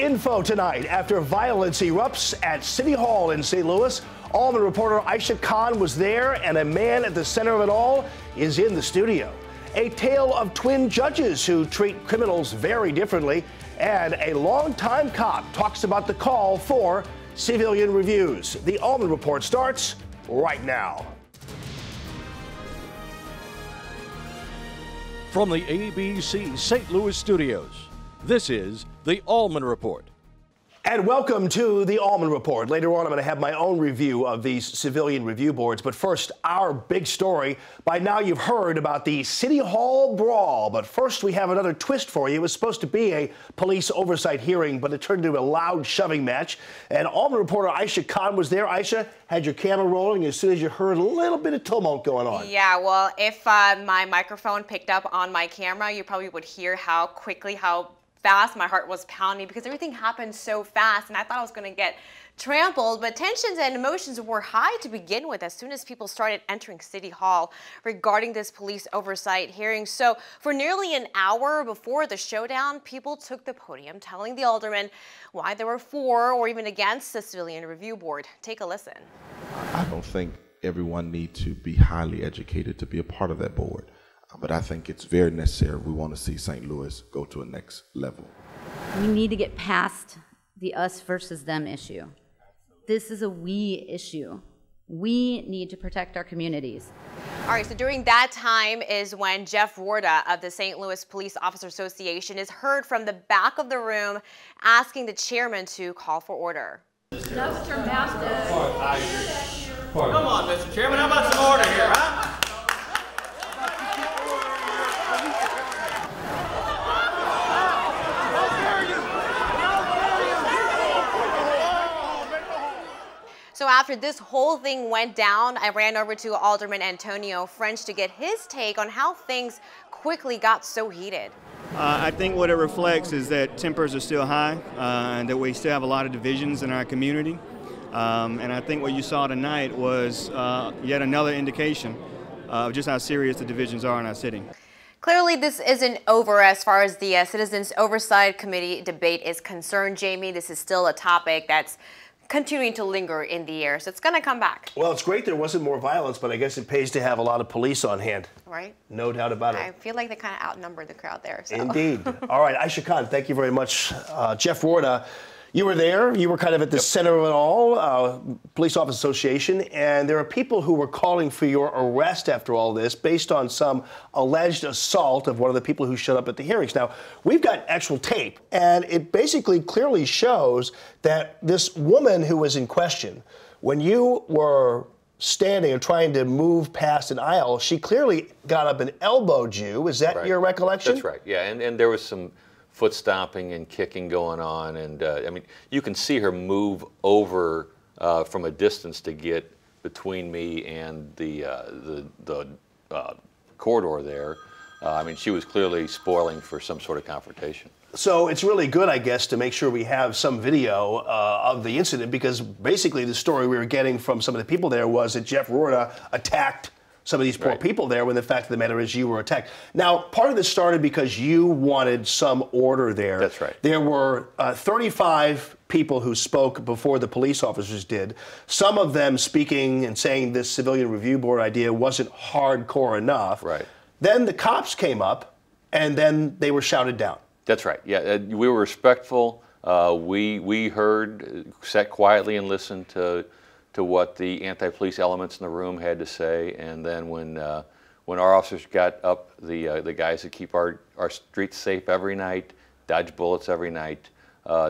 info tonight. After violence erupts at City Hall in St. Louis, Allman reporter Aisha Khan was there, and a man at the center of it all is in the studio. A tale of twin judges who treat criminals very differently, and a longtime cop talks about the call for civilian reviews. The Allman Report starts right now. From the ABC St. Louis studios, this is the Allman Report. And welcome to the Allman Report. Later on, I'm going to have my own review of these civilian review boards. But first, our big story. By now, you've heard about the City Hall brawl. But first, we have another twist for you. It was supposed to be a police oversight hearing, but it turned into a loud shoving match. And Allman reporter Aisha Khan was there. Aisha, had your camera rolling as soon as you heard a little bit of tumult going on. Yeah, well, if my microphone picked up on my camera, you probably would hear how fast my heart was pounding, because everything happened so fast and I thought I was going to get trampled. But tensions and emotions were high to begin with as soon as people started entering City Hall regarding this police oversight hearing. So for nearly an hour before the showdown, people took the podium telling the aldermen why they were for or even against the Civilian Review Board. Take a listen. I don't think everyone needs to be highly educated to be a part of that board. But I think it's very necessary. We want to see St. Louis go to a next level. We need to get past the us versus them issue. This is a we issue. We need to protect our communities. All right, so during that time is when Jeff Warda of the St. Louis Police Officer Association is heard from the back of the room asking the chairman to call for order. Come on, Mr. Chairman, how about some order here, huh? So after this whole thing went down, I ran over to Alderman Antonio French to get his take on how things quickly got so heated. I think what it reflects is that tempers are still high, and that we still have a lot of divisions in our community. And I think what you saw tonight was yet another indication of just how serious the divisions are in our city. Clearly, this isn't over as far as the Citizens Oversight Committee debate is concerned, Jamie. This is still a topic that's continuing to linger in the air, so it's going to come back. Well, it's great there wasn't more violence, but I guess it pays to have a lot of police on hand. Right. No doubt about it. I feel like they kind of outnumber the crowd there. So. Indeed. All right, Aisha Khan, thank you very much. Jeff Warda, you were there. You were kind of at the center of it all, Police Office Association, and there are people who were calling for your arrest after all this based on some alleged assault of one of the people who showed up at the hearings. Now, we've got actual tape, and it basically clearly shows that this woman who was in question, when you were standing and trying to move past an aisle, she clearly got up and elbowed you. Is that your recollection? That's right, yeah, and there was some foot stomping and kicking going on, and I mean, you can see her move over from a distance to get between me and the corridor there. I mean, she was clearly spoiling for some sort of confrontation. So it's really good, I guess, to make sure we have some video of the incident, because basically the story we were getting from some of the people there was that Jeff Warda attacked some of these poor people there, when the fact of the matter is you were attacked. Now, part of this started because you wanted some order there. That's right. There were 35 people who spoke before the police officers did, some of them speaking and saying this Civilian Review Board idea wasn't hardcore enough. Right. Then the cops came up, and then they were shouted down. That's right, yeah, we were respectful. We heard, sat quietly and listened to what the anti-police elements in the room had to say, and then when our officers got up, the guys that keep our streets safe every night, dodge bullets every night,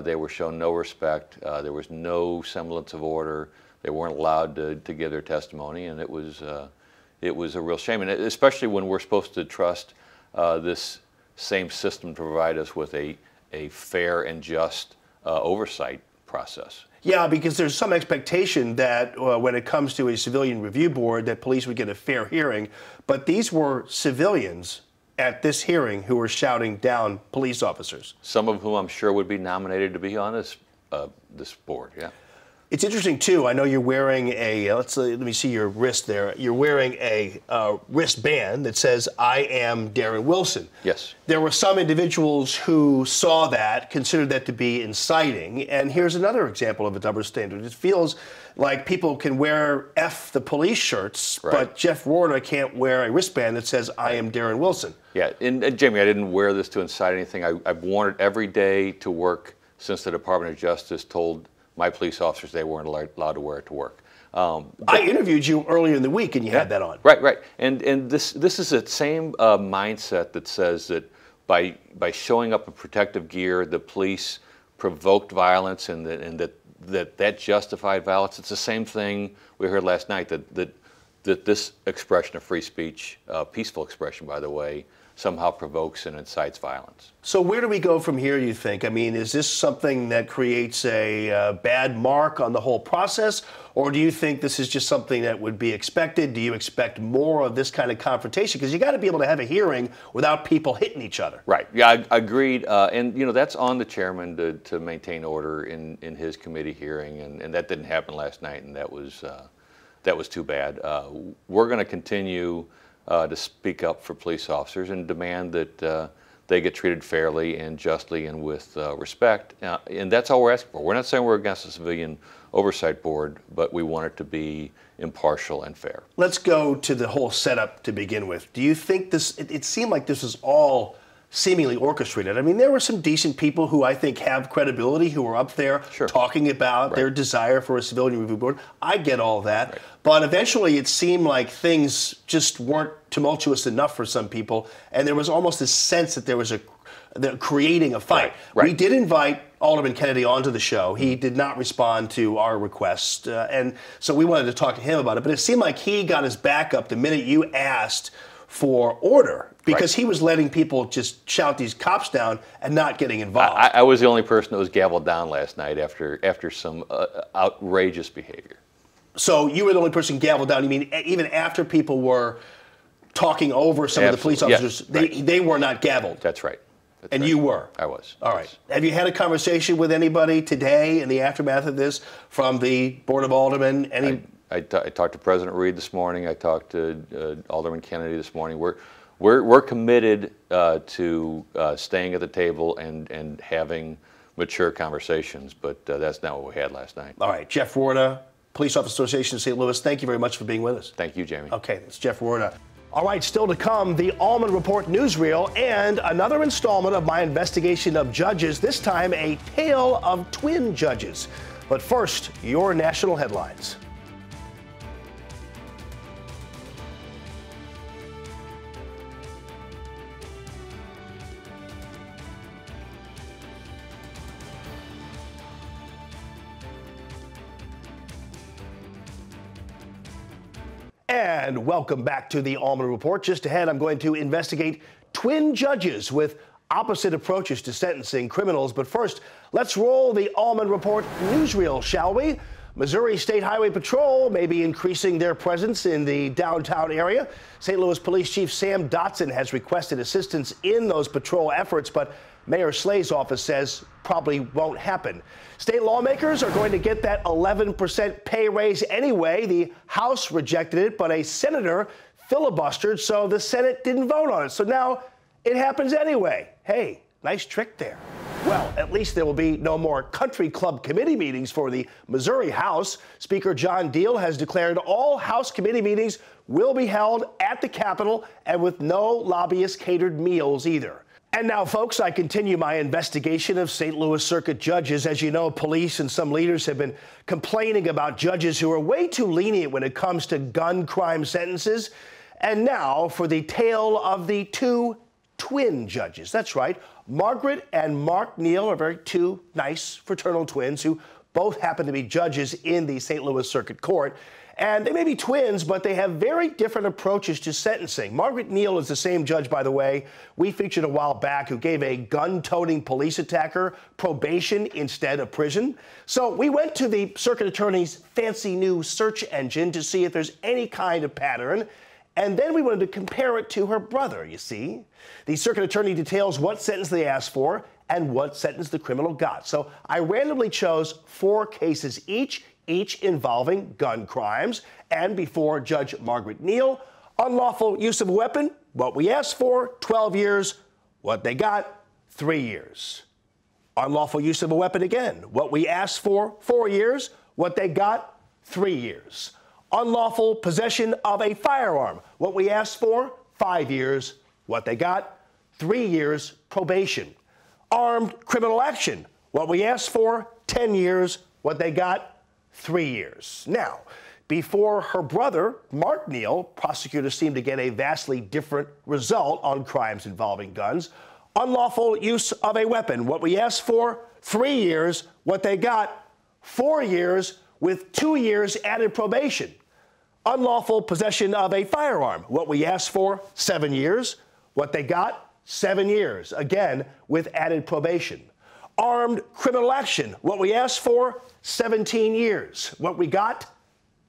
they were shown no respect. There was no semblance of order. They weren't allowed to give their testimony, and it was a real shame, and especially when we're supposed to trust this same system to provide us with a fair and just oversight process. Yeah, because there's some expectation that when it comes to a civilian review board that police would get a fair hearing, but these were civilians at this hearing who were shouting down police officers. Some of whom I'm sure would be nominated to be on this board, yeah. It's interesting, too. I know you're wearing a, let me see your wrist there. You're wearing a wristband that says, I am Darren Wilson. Yes. There were some individuals who saw that, considered that to be inciting. And here's another example of a double standard. It feels like people can wear F the police shirts, right. but Jeff Warner can't wear a wristband that says, I am Darren Wilson. Yeah, and Jamie, I didn't wear this to incite anything. I've worn it every day to work since the Department of Justice told my police officers they weren't allowed to wear it to work. I interviewed you earlier in the week, and you had that on. Right. And this is the same mindset that says that by showing up in protective gear, the police provoked violence, and that justified violence. It's the same thing we heard last night, that this expression of free speech, peaceful expression, by the way, somehow provokes and incites violence. So where do we go from here, you think? I mean, is this something that creates a bad mark on the whole process, or do you think this is just something that would be expected? Do you expect more of this kind of confrontation? Because you got to be able to have a hearing without people hitting each other. Right. Yeah, I agreed. And that's on the chairman to maintain order in his committee hearing, and that didn't happen last night, and that was too bad. We're going to continue to speak up for police officers and demand that they get treated fairly and justly and with respect. And that's all we're asking for. We're not saying we're against the Civilian Oversight Board, but we want it to be impartial and fair. Let's go to the whole setup to begin with. Do you think this, it seemed like this was all seemingly orchestrated. I mean, there were some decent people who I think have credibility who were up there talking about their desire for a civilian review board. I get all that. Right. But eventually it seemed like things just weren't tumultuous enough for some people, and there was almost this sense that there was creating a fight. Right. We did invite Alderman Kennedy onto the show. He did not respond to our request, and so we wanted to talk to him about it. But it seemed like he got his back up the minute you asked for order, because he was letting people just shout these cops down and not getting involved. I was the only person that was gavelled down last night after some outrageous behavior. So you were the only person gavelled down. You mean even after people were talking over some of the police officers, they were not gavelled? That's right. And you were? I was. All right. Have you had a conversation with anybody today in the aftermath of this from the Board of Aldermen? I talked to President Reed this morning. I talked to Alderman Kennedy this morning. We're committed to staying at the table and having mature conversations, but that's not what we had last night. All right. Jeff Warda, Police Officers Association of St. Louis, thank you very much for being with us. Thank you, Jamie. Okay, it's Jeff Warda. All right, still to come, the Allman Report newsreel and another installment of my investigation of judges, this time a tale of twin judges. But first, your national headlines. And welcome back to the Allman Report. Just ahead, I'm going to investigate twin judges with opposite approaches to sentencing criminals. But first, let's roll the Allman Report newsreel, shall we? Missouri State Highway Patrol may be increasing their presence in the downtown area. St. Louis Police Chief Sam Dotson has requested assistance in those patrol efforts, but Mayor Slay's office says probably won't happen. State lawmakers are going to get that 11% pay raise anyway. The House rejected it, but a senator filibustered, so the Senate didn't vote on it. So now it happens anyway. Hey, nice trick there. Well, at least there will be no more country club committee meetings for the Missouri House. Speaker John Deal has declared all House committee meetings will be held at the Capitol and with no lobbyist-catered meals either. And now, folks, I continue my investigation of St. Louis Circuit judges. As you know, police and some leaders have been complaining about judges who are way too lenient when it comes to gun crime sentences. And now for the tale of the two twin judges. That's right. Margaret and Mark Neal are two nice fraternal twins who both happen to be judges in the St. Louis Circuit Court. And they may be twins, but they have very different approaches to sentencing. Margaret Neal is the same judge, by the way, we featured a while back, who gave a gun-toting police attacker probation instead of prison. So we went to the circuit attorney's fancy new search engine to see if there's any kind of pattern. And then we wanted to compare it to her brother, you see. The circuit attorney details what sentence they asked for and what sentence the criminal got. So I randomly chose 4 cases each each involving gun crimes. And before Judge Margaret Neal, unlawful use of a weapon, what we asked for, 12 years. What they got, 3 years. Unlawful use of a weapon again, what we asked for, 4 years. What they got, 3 years. Unlawful possession of a firearm, what we asked for, 5 years. What they got, 3 years probation. Armed criminal action, what we asked for, 10 years. What they got, 3 years. Now, before her brother, Mark Neal, prosecutors seem to get a vastly different result on crimes involving guns. Unlawful use of a weapon, what we asked for, 3 years. What they got, 4 years with 2 years added probation. Unlawful possession of a firearm, what we asked for, 7 years. What they got, 7 years, again with added probation. Armed criminal action, what we asked for, 17 years. What we got,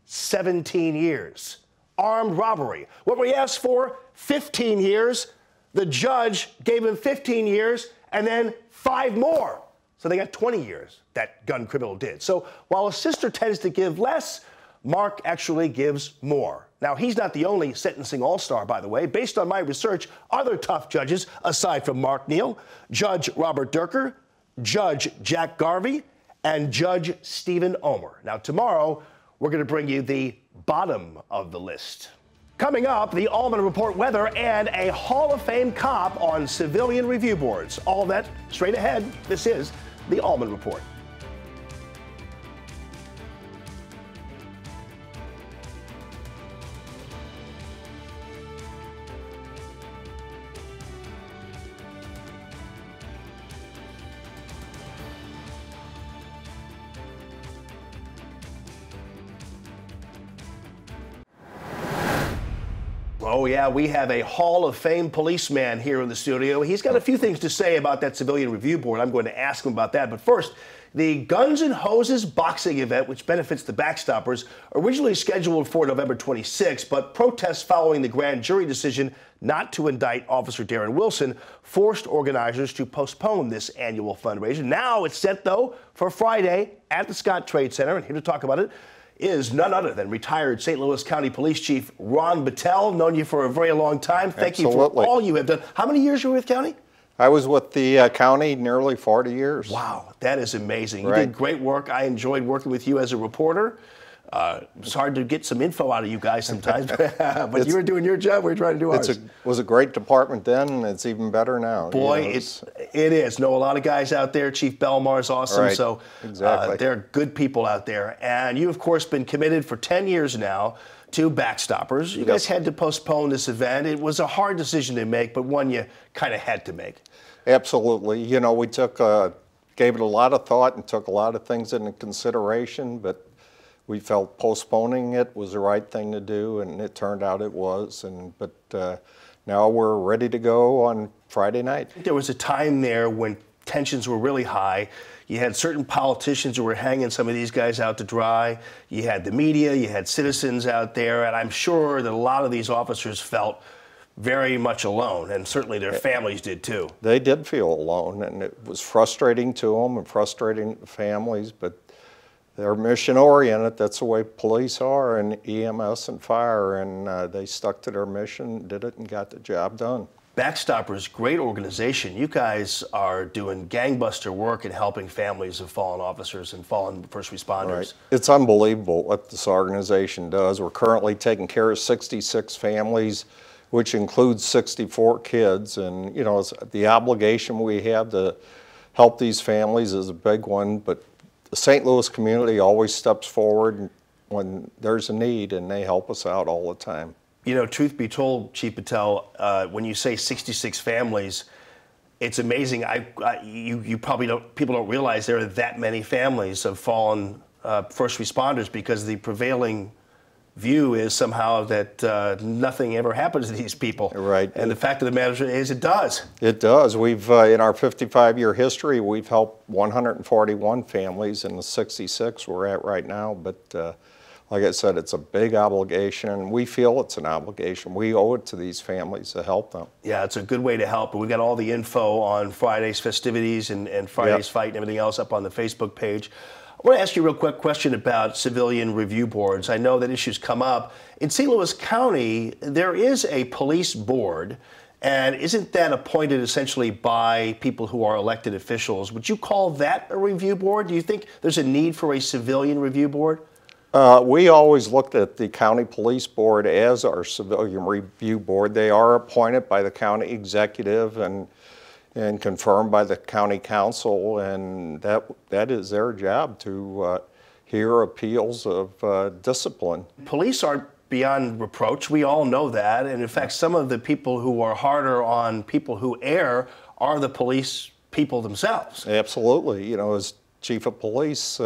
17 years. Armed robbery, what we asked for, 15 years. The judge gave him 15 years and then 5 more. So they got 20 years, that gun criminal did. So while a sister tends to give less, Mark actually gives more. Now, he's not the only sentencing all-star, by the way. Based on my research, other tough judges, aside from Mark Neal, Judge Robert Durker, Judge Jack Garvey, and Judge Stephen Omer. Now, tomorrow, we're going to bring you the bottom of the list. Coming up, the Allman Report weather and a Hall of Fame cop on civilian review boards. All that straight ahead. This is the Allman Report. Oh, yeah, we have a Hall of Fame policeman here in the studio. He's got a few things to say about that civilian review board. I'm going to ask him about that. But first, the Guns and Hoses boxing event, which benefits the Backstoppers, originally scheduled for November 26, but protests following the grand jury decision not to indict Officer Darren Wilson forced organizers to postpone this annual fundraiser. Now it's set, though, for Friday at the Scott Trade Center. And here to talk about it is none other than retired St. Louis County Police Chief Ron Patel. Known you for a very long time. Thank you for all you have done. How many years were you with county? I was with the county nearly 40 years. Wow, that is amazing. Right. You did great work. I enjoyed working with you as a reporter. It's hard to get some info out of you guys sometimes, but you were doing your job. We were trying to do ours. It was a great department then, and it's even better now. Boy, it is. Know a lot of guys out there. Chief Belmar's awesome. Right. So exactly. They're good people out there. And you, of course, been committed for 10 years now to Backstoppers. You guys had to postpone this event. It was a hard decision to make, but one you kind of had to make. Absolutely. You know, we gave it a lot of thought and took a lot of things into consideration, but we felt postponing it was the right thing to do, and it turned out it was. But now we're ready to go on Friday night. There was a time there when tensions were really high. You had certain politicians who were hanging some of these guys out to dry. You had the media, you had citizens out there, and I'm sure that a lot of these officers felt very much alone, and certainly their families did too. They did feel alone, and it was frustrating to them and frustrating to the families, but they're mission-oriented. That's the way police are, and EMS and fire, and they stuck to their mission, did it, and got the job done. Backstoppers, great organization. You guys are doing gangbuster work in helping families of fallen officers and fallen first responders. Right. It's unbelievable what this organization does. We're currently taking care of 66 families, which includes 64 kids, and you know, the obligation we have to help these families is a big one, but the St. Louis community always steps forward when there's a need, and they help us out all the time. You know, truth be told, Chief Patel, when you say 66 families, it's amazing. You probably people don't realize there are that many families of fallen first responders, because the prevailing view is somehow that nothing ever happens to these people. Right. And the fact of the matter is it does. It does. We've, in our 55-year history, we've helped 141 families in the 66 we're at right now. But like I said, it's a big obligation. We feel it's an obligation. We owe it to these families to help them. Yeah, it's a good way to help. We've got all the info on Friday's festivities and Friday's fight and everything else up on the Facebook page. I want to ask you a real quick question about civilian review boards. I know that issues come up. In St. Louis County, there is a police board, and isn't that appointed essentially by people who are elected officials? Would you call that a review board? Do you think there's a need for a civilian review board? We always looked at the county police board as our civilian review board. They are appointed by the county executive and confirmed by the county council, and that is their job to hear appeals of discipline. Police aren't beyond reproach. We all know that. And in fact, some of the people who are harder on people who err are the police people themselves. Absolutely. You know, as chief of police,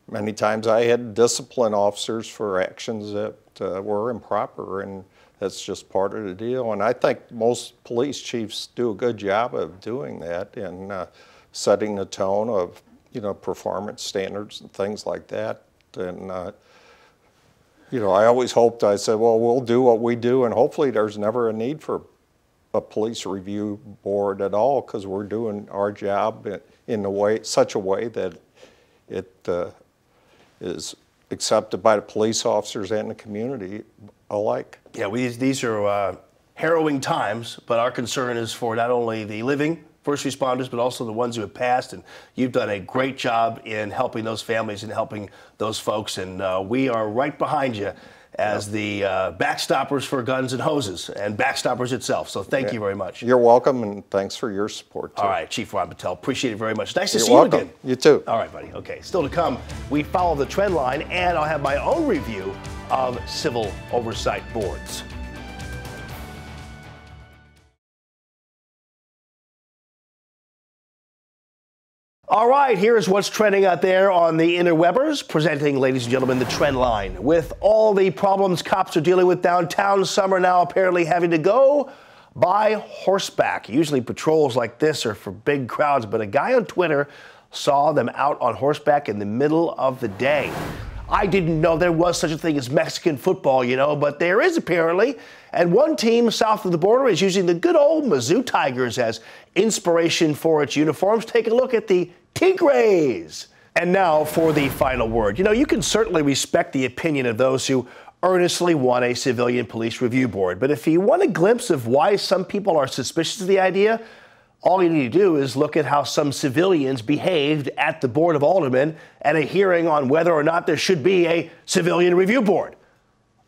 many times I had to discipline officers for actions that were improper, and that's just part of the deal. And I think most police chiefs do a good job of doing that and setting the tone of, you know, performance standards and things like that. And you know, I always hoped, I said, well, we'll do what we do, and hopefully there's never a need for a police review board at all, because we're doing our job in such a way that it is accepted by the police officers and the community alike. Yeah, these are harrowing times, but our concern is for not only the living first responders, but also the ones who have passed, and you've done a great job in helping those families and helping those folks, and we are right behind you as the backstoppers for Guns and Hoses and backstoppers itself. So thank you very much. You're welcome, and thanks for your support, too. All right, Chief Ron Patel, appreciate it very much. Nice to You're see welcome. you again. You too. All right, buddy. Okay, still to come, we follow the trend line, and I'll have my own review of civil oversight boards. All right, here's what's trending out there on the interwebers, presenting, ladies and gentlemen, the trend line. With all the problems cops are dealing with downtown, some are now apparently having to go by horseback. Usually patrols like this are for big crowds, but a guy on Twitter saw them out on horseback in the middle of the day. I didn't know there was such a thing as Mexican football, you know, but there is apparently. And one team south of the border is using the good old Mizzou Tigers as inspiration for its uniforms. Take a look at the Tigres. And now for the final word. You know, you can certainly respect the opinion of those who earnestly want a civilian police review board. But if you want a glimpse of why some people are suspicious of the idea, all you need to do is look at how some civilians behaved at the Board of Aldermen at a hearing on whether or not there should be a civilian review board.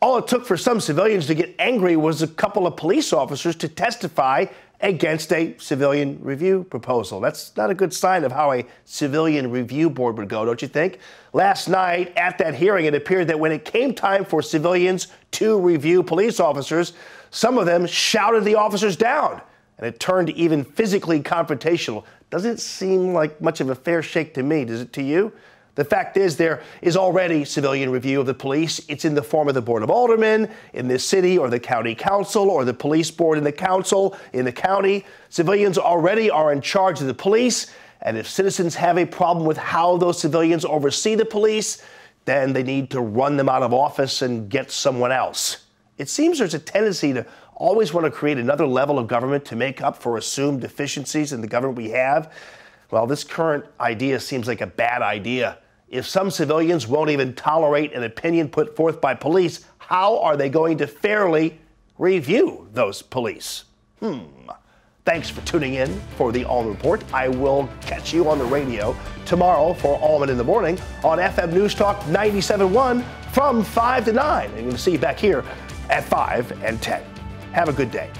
All it took for some civilians to get angry was a couple of police officers to testify against a civilian review proposal. That's not a good sign of how a civilian review board would go, don't you think? Last night at that hearing, it appeared that when it came time for civilians to review police officers, some of them shouted the officers down, and it turned even physically confrontational. Doesn't seem like much of a fair shake to me, does it to you? The fact is, there is already civilian review of the police. It's in the form of the Board of Aldermen in this city, or the county council, or the police board in the council in the county. Civilians already are in charge of the police, and if citizens have a problem with how those civilians oversee the police, then they need to run them out of office and get someone else. It seems there's a tendency to always want to create another level of government to make up for assumed deficiencies in the government we have. Well, this current idea seems like a bad idea. If some civilians won't even tolerate an opinion put forth by police, how are they going to fairly review those police? Thanks for tuning in for the Allman Report. I will catch you on the radio tomorrow for Allman in the Morning on FM News Talk 97.1 from 5 to 9. And we'll see you back here at 5 and 10. Have a good day.